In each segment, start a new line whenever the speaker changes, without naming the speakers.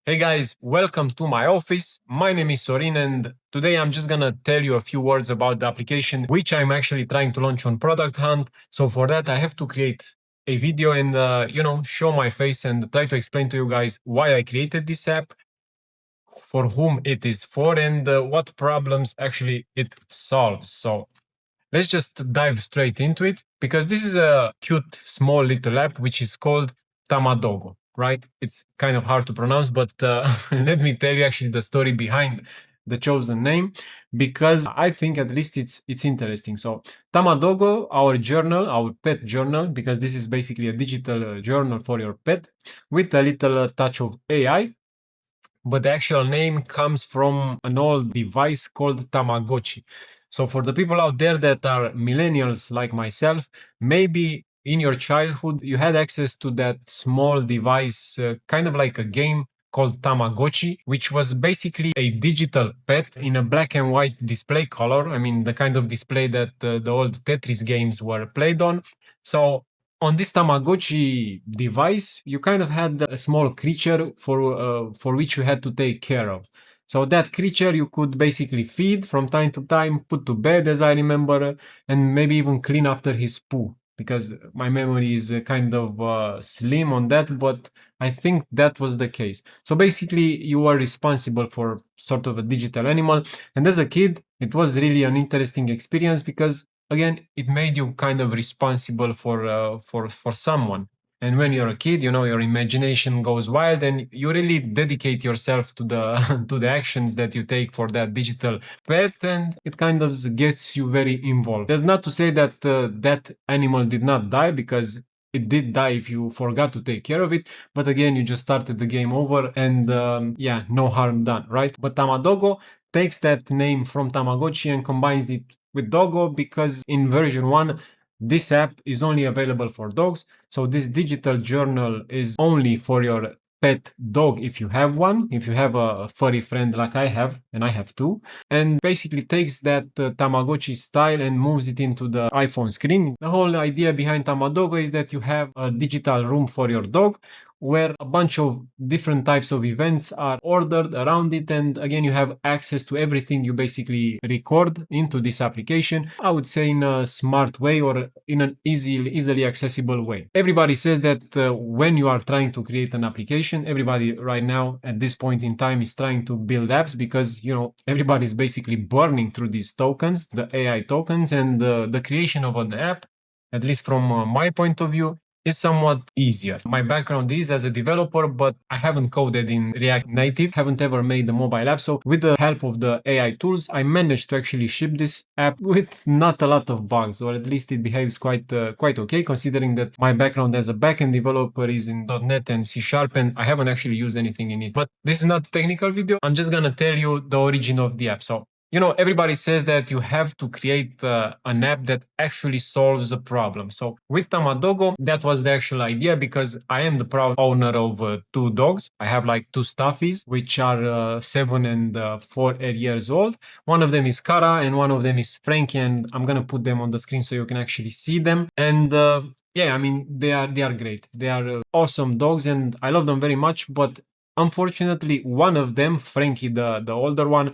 Hey guys, welcome to my office. My name is Sorin, and today I'm just gonna tell you a few words about the application which I'm actually trying to launch on Product Hunt. So for that, I have to create a video and show my face and try to explain to you guys why I created this app, for whom it is for, and what problems actually it solves. So let's just dive straight into it because this is a cute, small little app which is called Tamadoggo, right? It's kind of hard to pronounce, but let me tell you actually the story behind the chosen name because I think at least it's interesting. So Tamadoggo, our journal, our pet journal, because this is basically a digital journal for your pet with a little touch of AI, but the actual name comes from an old device called Tamagotchi. So for the people out there that are millennials like myself, maybe in your childhood you had access to that small device, kind of like a game called Tamagotchi, which was basically a digital pet in a black and white display color. I mean, the kind of display that the old Tetris games were played on. So on this Tamagotchi device, you kind of had a small creature for which you had to take care of. So that creature you could basically feed from time to time, put to bed, as I remember, and maybe even clean after his poo. Because my memory is kind of slim on that, but I think that was the case. So basically, you are responsible for sort of a digital animal. And as a kid, it was really an interesting experience because again, it made you kind of responsible for someone. And when you're a kid, you know, your imagination goes wild and you really dedicate yourself to the to the actions that you take for that digital pet, and it kind of gets you very involved. That's not to say that that animal did not die, because it did die if you forgot to take care of it, but again, you just started the game over, and yeah, no harm done, right? But Tamadoggo takes that name from Tamagotchi and combines it with Doggo, because in version 1 this app is only available for dogs. So this digital journal is only for your pet dog, if you have one, if you have a furry friend like I have, and I have two, and basically takes that Tamagotchi style and moves it into the iPhone screen. The whole idea behind Tamadoggo is that you have a digital room for your dog where a bunch of different types of events are ordered around it, and again, you have access to everything you basically record into this application, I would say in a smart way or in an easily accessible way. Everybody says that when you are trying to create an application, everybody right now at this point in time is trying to build apps because, you know, everybody is basically burning through these tokens, the AI tokens, and the creation of an app, at least from my point of view, is somewhat easier. My background is as a developer, but I haven't coded in React Native, haven't ever made a mobile app. So with the help of the AI tools, I managed to actually ship this app with not a lot of bugs, or at least it behaves quite okay, considering that my background as a backend developer is in .NET and C Sharp, and I haven't actually used anything in it. But this is not a technical video. I'm just gonna tell you the origin of the app. So, you know, everybody says that you have to create an app that actually solves a problem. So with Tamadoggo, that was the actual idea, because I am the proud owner of two dogs. I have like two staffies, which are 7 and 4 years old. One of them is Carra and one of them is Frankie, and I'm gonna put them on the screen so you can actually see them. And yeah, I mean, they are great. They are awesome dogs, and I love them very much. But unfortunately, one of them, Frankie, the older one,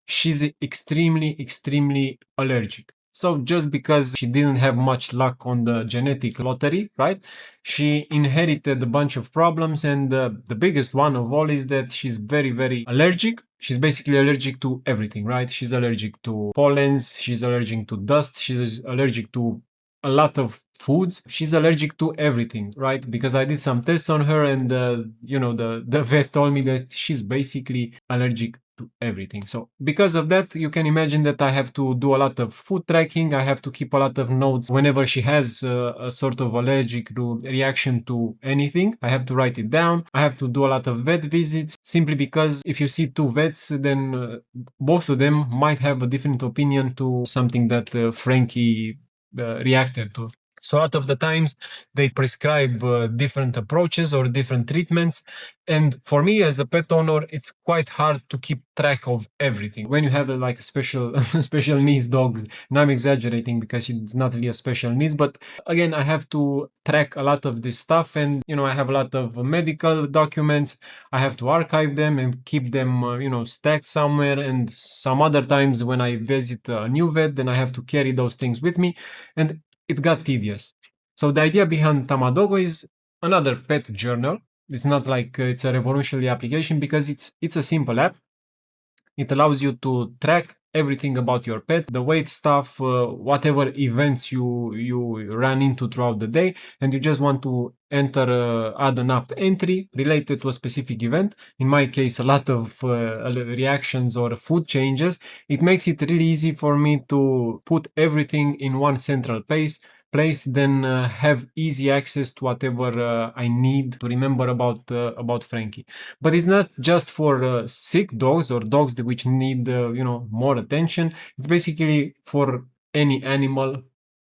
she's extremely allergic. So just because she didn't have much luck on the genetic lottery, right? She inherited a bunch of problems, and the biggest one of all is that she's very allergic. She's basically allergic to everything, right? She's allergic to pollens, she's allergic to dust, she's allergic to a lot of foods. She's allergic to everything, right? Because I did some tests on her, and the vet told me that she's basically allergic to everything. So because of that, you can imagine that I have to do a lot of food tracking. I have to keep a lot of notes whenever she has a sort of allergic reaction to anything. I have to write it down. I have to do a lot of vet visits, simply because if you see two vets, then both of them might have a different opinion to something that Frankie reacted to. So a lot of the times they prescribe different approaches or different treatments. And for me as a pet owner, it's quite hard to keep track of everything. When you have like a special special needs dogs, and I'm exaggerating because it's not really a special needs, but again, I have to track a lot of this stuff, and I have a lot of medical documents. I have to archive them and keep them stacked somewhere. And some other times when I visit a new vet, then I have to carry those things with me. And it got tedious. So the idea behind Tamadoggo is another pet journal. It's not like it's a revolutionary application because it's a simple app. It allows you to track everything about your pet, the weight stuff, whatever events you run into throughout the day, and you just want to enter add an app entry related to a specific event. In my case, a lot of reactions or food changes. It makes it really easy for me to put everything in one central place, then have easy access to whatever I need to remember about Frankie. But it's not just for sick dogs or dogs which need more attention. It's basically for any animal,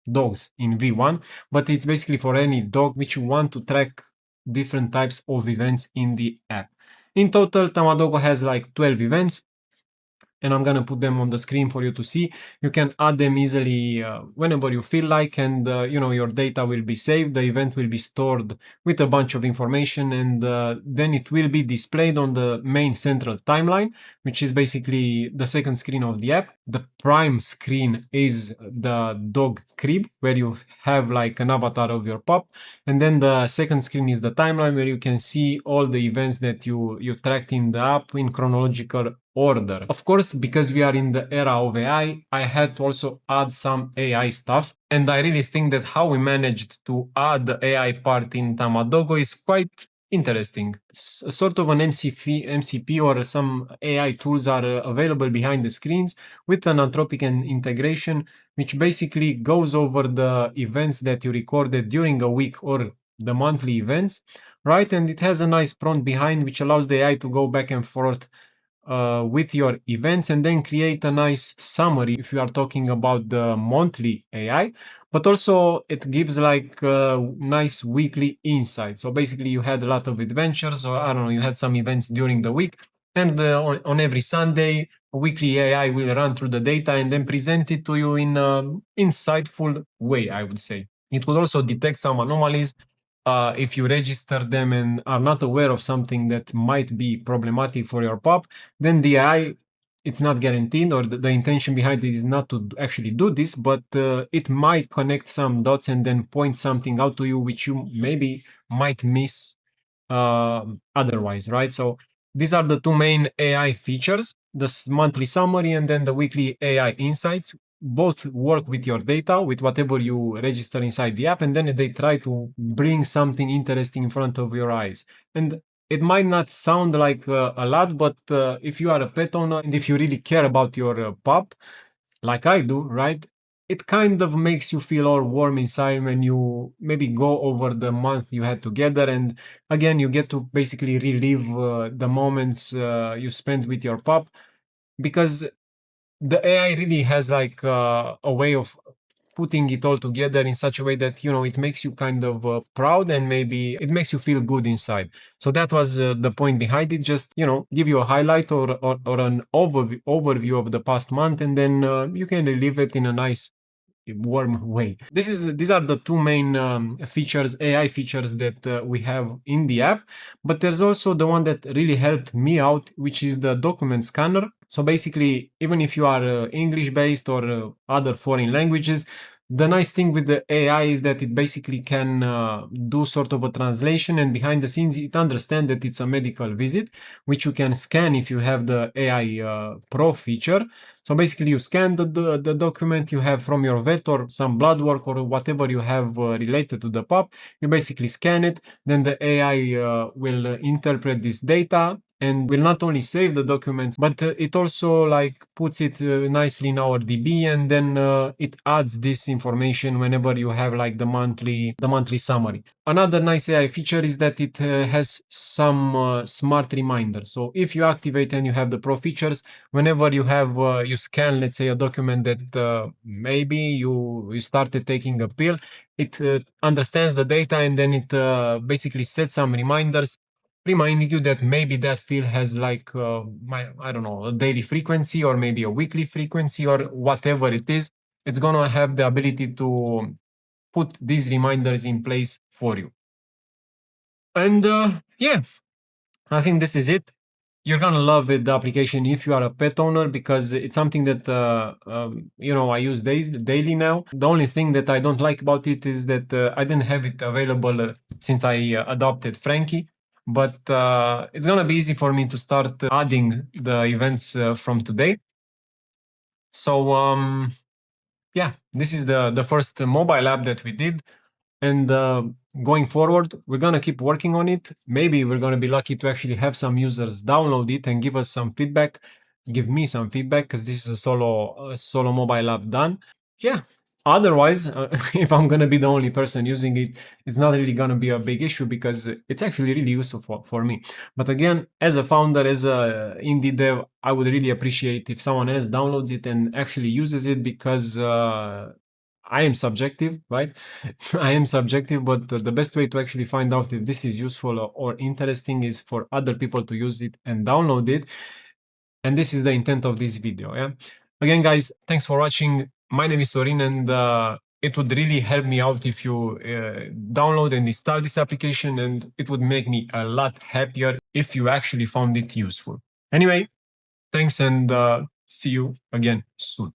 dogs in V1, but it's basically for any dog which you want to track different types of events in the app. In total, Tamadoggo has like 12 events, and I'm gonna put them on the screen for you to see. You can add them easily whenever you feel like, and your data will be saved. The event will be stored with a bunch of information, and then it will be displayed on the main central timeline, which is basically the second screen of the app. The prime screen is the dog crib, where you have like an avatar of your pup, and then the second screen is the timeline, where you can see all the events that you tracked in the app in chronological order. Of course, because we are in the era of AI, I had to also add some AI stuff. And I really think that how we managed to add the AI part in Tamadoggo is quite interesting. Sort of an MCP or some AI tools are available behind the screens with an anthropic integration, which basically goes over the events that you recorded during a week or the monthly events, right? And it has a nice prompt behind which allows the AI to go back and forth with your events and then create a nice summary if you are talking about the monthly AI, but also it gives like nice weekly insight. So basically you had a lot of adventures, or I don't know, you had some events during the week, and on every Sunday, a weekly AI will run through the data and then present it to you in an insightful way, I would say. It will also detect some anomalies if you register them and are not aware of something that might be problematic for your pup. Then the AI, it's not guaranteed, or the intention behind it is not to actually do this, but it might connect some dots and then point something out to you which you maybe might miss otherwise, right? So these are the two main AI features, the monthly summary and then the weekly AI insights. Both work with your data, with whatever you register inside the app, and then they try to bring something interesting in front of your eyes. And it might not sound like a lot, but if you are a pet owner and if you really care about your pup, like I do, right? It kind of makes you feel all warm inside when you maybe go over the month you had together. And again, you get to basically relive the moments you spent with your pup, because the AI really has like a way of putting it all together in such a way that it makes you kind of proud, and maybe it makes you feel good inside. So that was the point behind it. Just give you a highlight or an overview of the past month, and then you can relive it in a nice warm way. These are the two main features, AI features that we have in the app. But there's also the one that really helped me out, which is the document scanner. So basically, even if you are English based or other foreign languages, the nice thing with the AI is that it basically can do sort of a translation, and behind the scenes it understands that it's a medical visit, which you can scan if you have the AI Pro feature. So basically you scan the document you have from your vet or some blood work or whatever you have related to the pup. You basically scan it, then the AI will interpret this data and will not only save the documents, but it also like puts it nicely in our DB, and then it adds this information whenever you have like the monthly summary. Another nice AI feature is that it has some smart reminders. So if you activate and you have the pro features, whenever you scan, let's say, a document that maybe you started taking a pill, it understands the data, and then it basically sets some reminders reminding you that maybe that field has like I don't know, a daily frequency or maybe a weekly frequency or whatever it is. It's gonna have the ability to put these reminders in place for you. And yeah, I think this is it. You're gonna love it, the application, if you are a pet owner, because it's something that I use daily now. The only thing that I don't like about it is that I didn't have it available since I adopted Frankie. But it's gonna be easy for me to start adding the events from today. So yeah, this is the first mobile app that we did. And going forward, we're going to keep working on it. Maybe we're going to be lucky to actually have some users download it and give us some feedback, give me some feedback, because this is a solo mobile app done. Yeah. Otherwise, if I'm going to be the only person using it, it's not really going to be a big issue because it's actually really useful for me. But again, as a founder, as a indie dev, I would really appreciate if someone else downloads it and actually uses it, because I am subjective, right? I am subjective, but the best way to actually find out if this is useful or interesting is for other people to use it and download it. And this is the intent of this video. Yeah. Again, guys, thanks for watching. My name is Sorin, and it would really help me out if you download and install this application, and it would make me a lot happier if you actually found it useful. Anyway, thanks, and see you again soon.